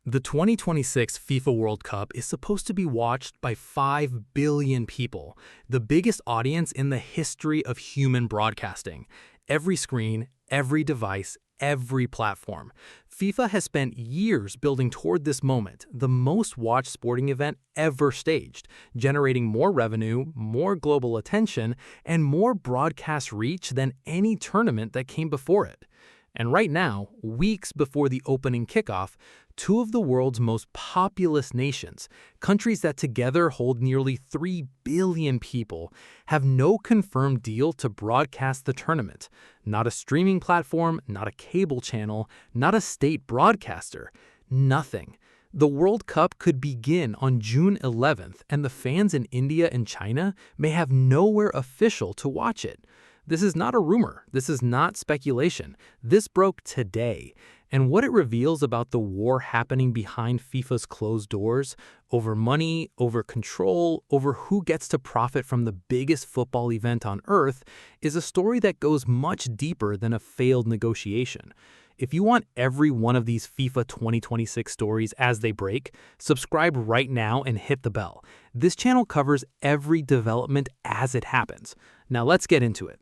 The 2026 FIFA World Cup is supposed to be watched by 5 billion people, the biggest audience in the history of human broadcasting. Every screen, every device, every platform. FIFA has spent years building toward this moment, the most watched sporting event ever staged, generating more revenue, more global attention, and more broadcast reach than any tournament that came before it. And right now, weeks before the opening kickoff, two of the world's most populous nations, countries that together hold nearly 3 billion people, have no confirmed deal to broadcast the tournament. Not a streaming platform, not a cable channel, not a state broadcaster. Nothing. The World Cup could begin on June 11th, and the fans in India and China may have nowhere official to watch it. This is not a rumor. This is not speculation. This broke today. And what it reveals about the war happening behind FIFA's closed doors, over money, over control, over who gets to profit from the biggest football event on earth, is a story that goes much deeper than a failed negotiation. If you want every one of these FIFA 2026 stories as they break, subscribe right now and hit the bell. This channel covers every development as it happens. Now let's get into it.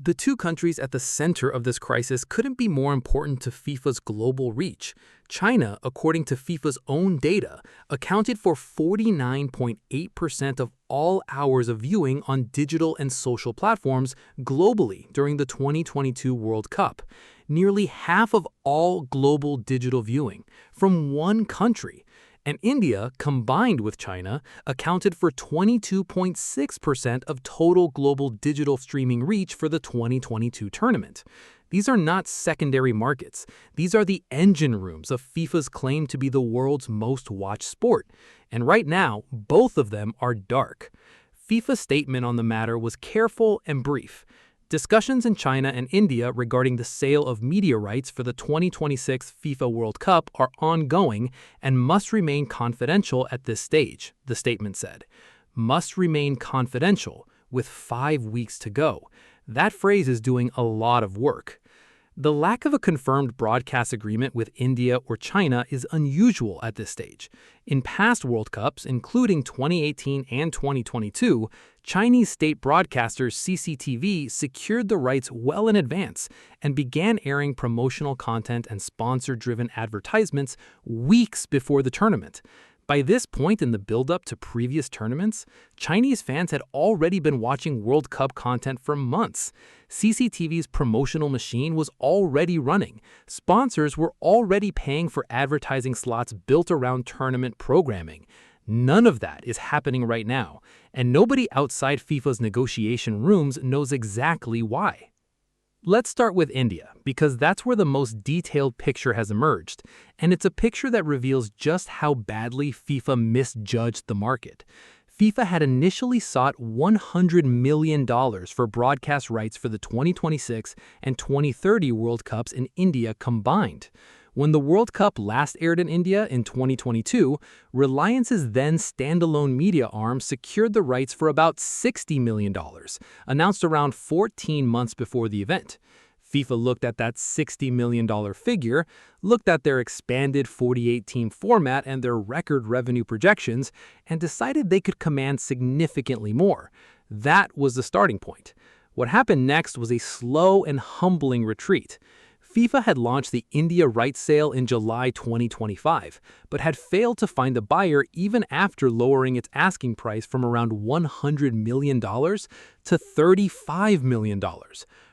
The two countries at the center of this crisis couldn't be more important to FIFA's global reach. China, according to FIFA's own data, accounted for 49.8% of all hours of viewing on digital and social platforms globally during the 2022 World Cup. Nearly half of all global digital viewing from one country. And India, combined with China, accounted for 22.6% of total global digital streaming reach for the 2022 tournament. These are not secondary markets. These are the engine rooms of FIFA's claim to be the world's most watched sport. And right now, both of them are dark. FIFA's statement on the matter was careful and brief. Discussions in China and India regarding the sale of media rights for the 2026 FIFA World Cup are ongoing and must remain confidential at this stage, the statement said. Must remain confidential, with 5 weeks to go. That phrase is doing a lot of work. The lack of a confirmed broadcast agreement with India or China is unusual at this stage. In past World Cups, including 2018 and 2022, Chinese state broadcaster CCTV secured the rights well in advance and began airing promotional content and sponsor-driven advertisements weeks before the tournament. By this point in the build-up to previous tournaments, Chinese fans had already been watching World Cup content for months. CCTV's promotional machine was already running. Sponsors were already paying for advertising slots built around tournament programming. None of that is happening right now, and nobody outside FIFA's negotiation rooms knows exactly why. Let's start with India, because that's where the most detailed picture has emerged, and it's a picture that reveals just how badly FIFA misjudged the market. FIFA had initially sought $100 million for broadcast rights for the 2026 and 2030 World Cups in India combined. When the World Cup last aired in India in 2022, Reliance's then standalone media arm secured the rights for about $60 million, announced around 14 months before the event. FIFA looked at that $60 million figure, looked at their expanded 48-team format and their record revenue projections, and decided they could command significantly more. That was the starting point. What happened next was a slow and humbling retreat. FIFA had launched the India rights sale in July 2025, but had failed to find a buyer even after lowering its asking price from around $100 million to $35 million.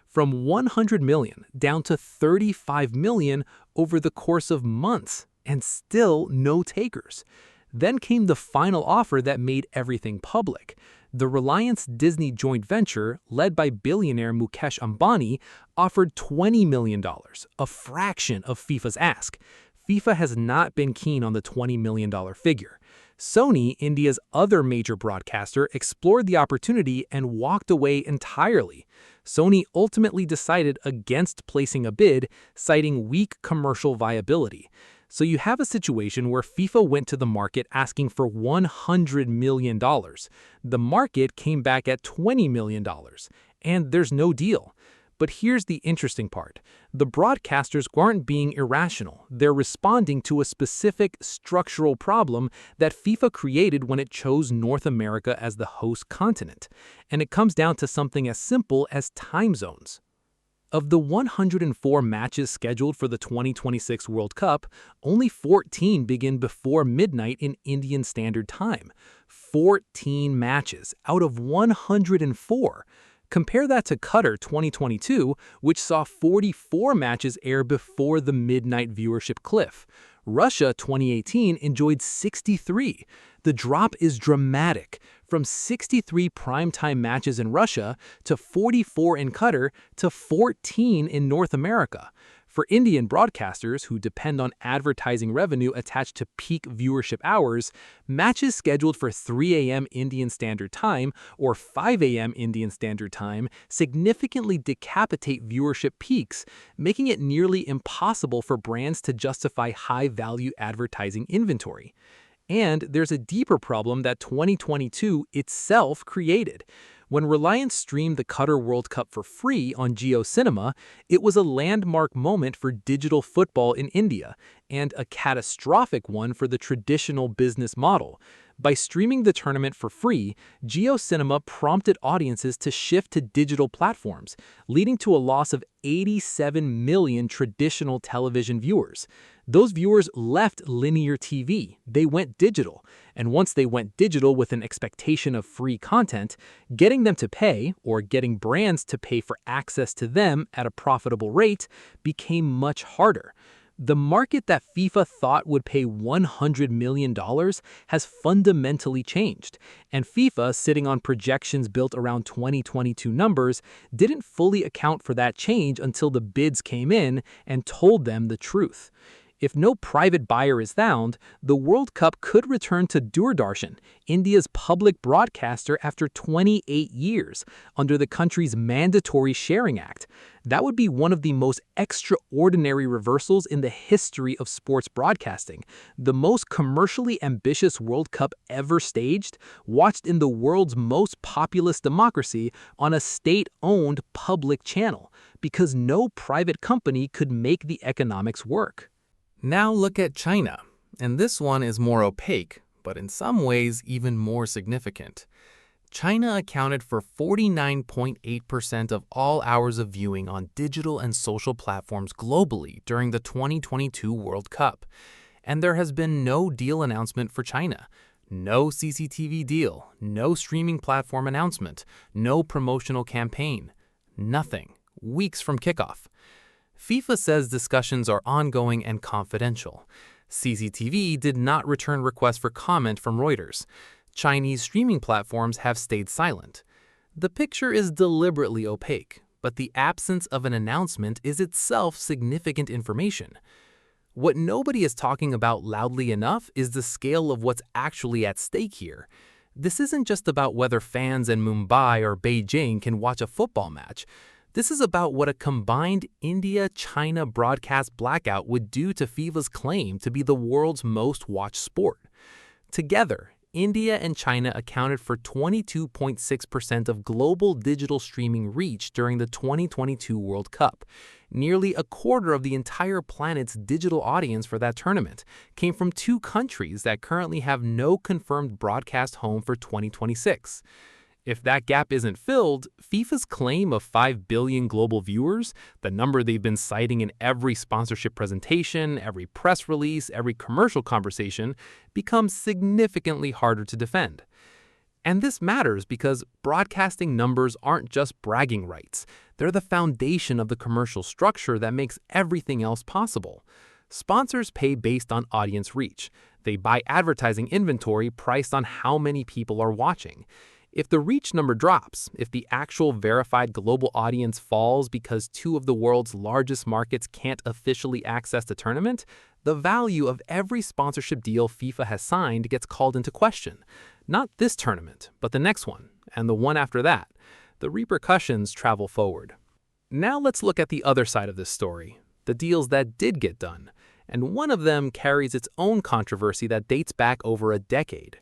From $100 million down to $35 million over the course of months, and still no takers. Then came the final offer that made everything public. The Reliance-Disney joint venture, led by billionaire Mukesh Ambani, offered $20 million, a fraction of FIFA's ask. FIFA has not been keen on the $20 million figure. Sony, India's other major broadcaster, explored the opportunity and walked away entirely. Sony ultimately decided against placing a bid, citing weak commercial viability. So you have a situation where FIFA went to the market asking for $100 million. The market came back at $20 million, and there's no deal. But here's the interesting part. The broadcasters aren't being irrational. They're responding to a specific structural problem that FIFA created when it chose North America as the host continent. And it comes down to something as simple as time zones. Of the 104 matches scheduled for the 2026 World Cup, only 14 begin before midnight in Indian Standard Time. 14 matches out of 104. Compare that to Qatar 2022, which saw 44 matches air before the midnight viewership cliff. Russia 2018 enjoyed 63. The drop is dramatic, from 63 primetime matches in Russia to 44 in Qatar to 14 in North America. For Indian broadcasters who depend on advertising revenue attached to peak viewership hours, matches scheduled for 3 a.m. Indian Standard Time or 5 a.m. Indian Standard Time significantly decapitate viewership peaks, making it nearly impossible for brands to justify high-value advertising inventory. And there's a deeper problem that 2022 itself created. When Reliance streamed the Qatar World Cup for free on JioCinema, it was a landmark moment for digital football in India, and a catastrophic one for the traditional business model. By streaming the tournament for free, JioCinema prompted audiences to shift to digital platforms, leading to a loss of 87 million traditional television viewers. Those viewers left linear TV. They went digital. And once they went digital with an expectation of free content, getting them to pay, or getting brands to pay for access to them at a profitable rate, became much harder. The market that FIFA thought would pay $100 million has fundamentally changed, and FIFA, sitting on projections built around 2022 numbers, didn't fully account for that change until the bids came in and told them the truth. If no private buyer is found, the World Cup could return to Doordarshan, India's public broadcaster, after 28 years, under the country's Mandatory Sharing Act. That would be one of the most extraordinary reversals in the history of sports broadcasting. The most commercially ambitious World Cup ever staged, watched in the world's most populous democracy on a state-owned public channel, because no private company could make the economics work. Now look at China, and this one is more opaque, but in some ways even more significant. China accounted for 49.8% of all hours of viewing on digital and social platforms globally during the 2022 World Cup. And there has been no deal announcement for China. No CCTV deal, no streaming platform announcement, no promotional campaign. Nothing. Weeks from kickoff. FIFA says discussions are ongoing and confidential. CCTV did not return requests for comment from Reuters. Chinese streaming platforms have stayed silent. The picture is deliberately opaque, but the absence of an announcement is itself significant information. What nobody is talking about loudly enough is the scale of what's actually at stake here. This isn't just about whether fans in Mumbai or Beijing can watch a football match. This is about what a combined India-China broadcast blackout would do to FIFA's claim to be the world's most watched sport. Together, India and China accounted for 22.6% of global digital streaming reach during the 2022 World Cup. Nearly a quarter of the entire planet's digital audience for that tournament came from two countries that currently have no confirmed broadcast home for 2026. If that gap isn't filled, FIFA's claim of 5 billion global viewers, the number they've been citing in every sponsorship presentation, every press release, every commercial conversation, becomes significantly harder to defend. And this matters because broadcasting numbers aren't just bragging rights. They're the foundation of the commercial structure that makes everything else possible. Sponsors pay based on audience reach. They buy advertising inventory priced on how many people are watching. If the reach number drops, if the actual verified global audience falls because two of the world's largest markets can't officially access the tournament, the value of every sponsorship deal FIFA has signed gets called into question. Not this tournament, but the next one, and the one after that. The repercussions travel forward. Now let's look at the other side of this story, the deals that did get done, and one of them carries its own controversy that dates back over a decade.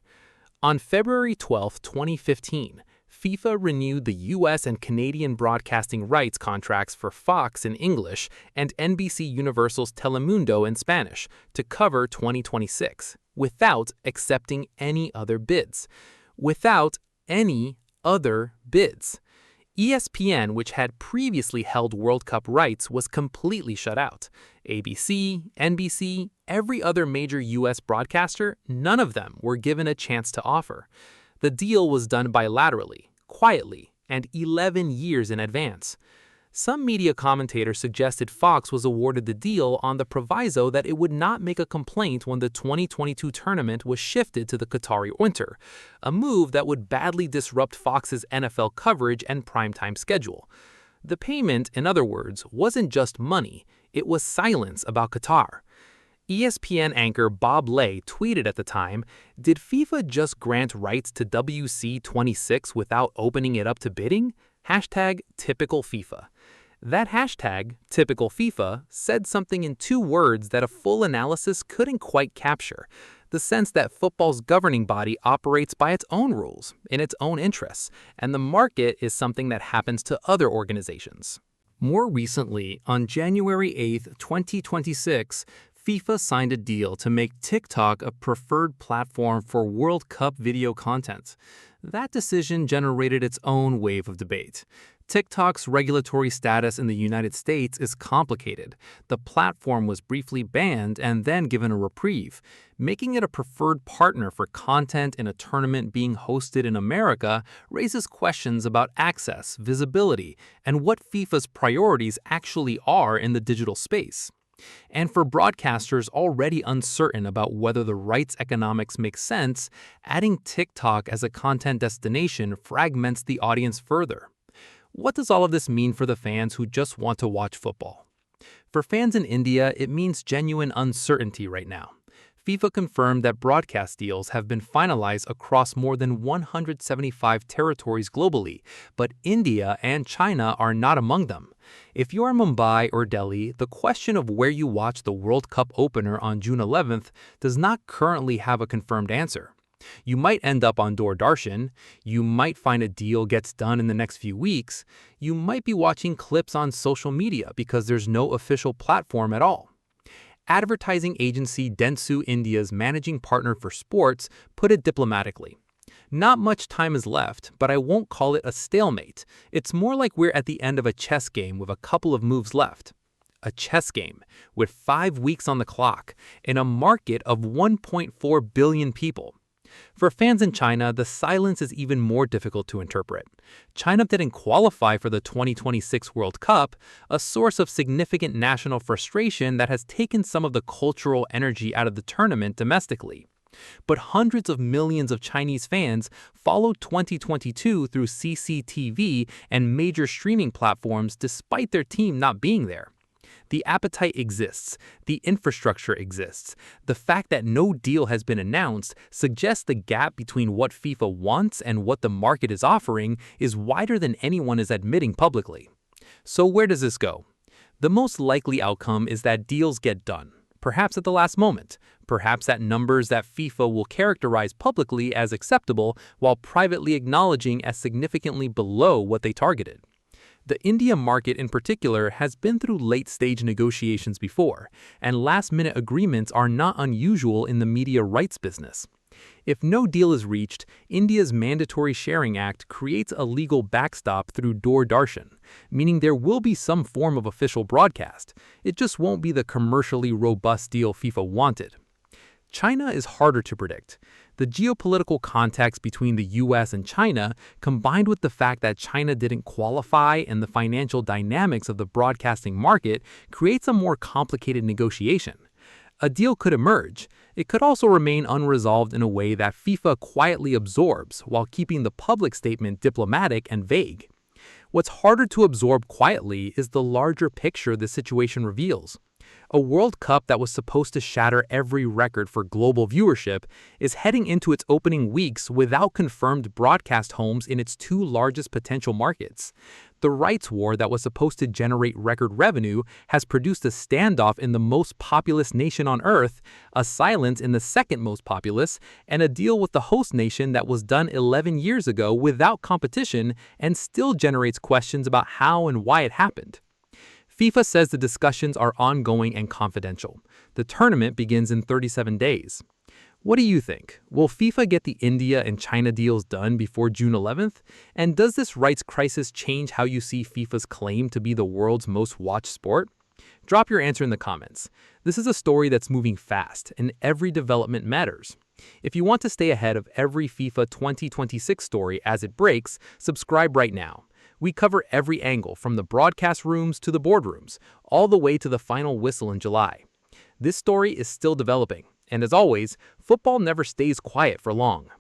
On February 12, 2015, FIFA renewed the US and Canadian broadcasting rights contracts for Fox in English and NBC Universal's Telemundo in Spanish to cover 2026, without accepting any other bids. Without any other bids. ESPN, which had previously held World Cup rights, was completely shut out. ABC, NBC, every other major U.S. broadcaster, none of them were given a chance to offer. The deal was done bilaterally, quietly, and 11 years in advance. Some media commentators suggested Fox was awarded the deal on the proviso that it would not make a complaint when the 2022 tournament was shifted to the Qatari winter, a move that would badly disrupt Fox's NFL coverage and primetime schedule. The payment, in other words, wasn't just money, it was silence about Qatar. ESPN anchor Bob Lay tweeted at the time, "Did FIFA just grant rights to WC26 without opening it up to bidding? #typical FIFA." That hashtag, typical FIFA, said something in two words that a full analysis couldn't quite capture: the sense that football's governing body operates by its own rules, in its own interests, and the market is something that happens to other organizations. More recently, on January 8, 2026, FIFA signed a deal to make TikTok a preferred platform for World Cup video content. That decision generated its own wave of debate. TikTok's regulatory status in the United States is complicated. The platform was briefly banned and then given a reprieve. Making it a preferred partner for content in a tournament being hosted in America raises questions about access, visibility, and what FIFA's priorities actually are in the digital space. And for broadcasters already uncertain about whether the rights economics make sense, adding TikTok as a content destination fragments the audience further. What does all of this mean for the fans who just want to watch football? For fans in India, it means genuine uncertainty right now. FIFA confirmed that broadcast deals have been finalized across more than 175 territories globally, but India and China are not among them. If you're in Mumbai or Delhi, the question of where you watch the World Cup opener on June 11th does not currently have a confirmed answer. You might end up on Doordarshan, you might find a deal gets done in the next few weeks, you might be watching clips on social media because there's no official platform at all. Advertising agency Dentsu India's managing partner for sports put it diplomatically. Not much time is left, but I won't call it a stalemate. It's more like we're at the end of a chess game with a couple of moves left. A chess game with 5 weeks on the clock in a market of 1.4 billion people. For fans in China, the silence is even more difficult to interpret. China didn't qualify for the 2026 World Cup, a source of significant national frustration that has taken some of the cultural energy out of the tournament domestically. But hundreds of millions of Chinese fans followed 2022 through CCTV and major streaming platforms despite their team not being there. The appetite exists, the infrastructure exists. The fact that no deal has been announced suggests the gap between what FIFA wants and what the market is offering is wider than anyone is admitting publicly. So where does this go? The most likely outcome is that deals get done, perhaps at the last moment, perhaps at numbers that FIFA will characterize publicly as acceptable while privately acknowledging as significantly below what they targeted. The India market in particular has been through late-stage negotiations before, and last-minute agreements are not unusual in the media rights business. If no deal is reached, India's Mandatory Sharing Act creates a legal backstop through Doordarshan, meaning there will be some form of official broadcast. It just won't be the commercially robust deal FIFA wanted. China is harder to predict. The geopolitical context between the US and China, combined with the fact that China didn't qualify and the financial dynamics of the broadcasting market, creates a more complicated negotiation. A deal could emerge. It could also remain unresolved in a way that FIFA quietly absorbs while keeping the public statement diplomatic and vague. What's harder to absorb quietly is the larger picture the situation reveals. A World Cup that was supposed to shatter every record for global viewership is heading into its opening weeks without confirmed broadcast homes in its two largest potential markets. The rights war that was supposed to generate record revenue has produced a standoff in the most populous nation on Earth, a silence in the second most populous, and a deal with the host nation that was done 11 years ago without competition and still generates questions about how and why it happened. FIFA says the discussions are ongoing and confidential. The tournament begins in 37 days. What do you think? Will FIFA get the India and China deals done before June 11th? And does this rights crisis change how you see FIFA's claim to be the world's most watched sport? Drop your answer in the comments. This is a story that's moving fast, and every development matters. If you want to stay ahead of every FIFA 2026 story as it breaks, subscribe right now. We cover every angle from the broadcast rooms to the boardrooms, all the way to the final whistle in July. This story is still developing. And as always, football never stays quiet for long.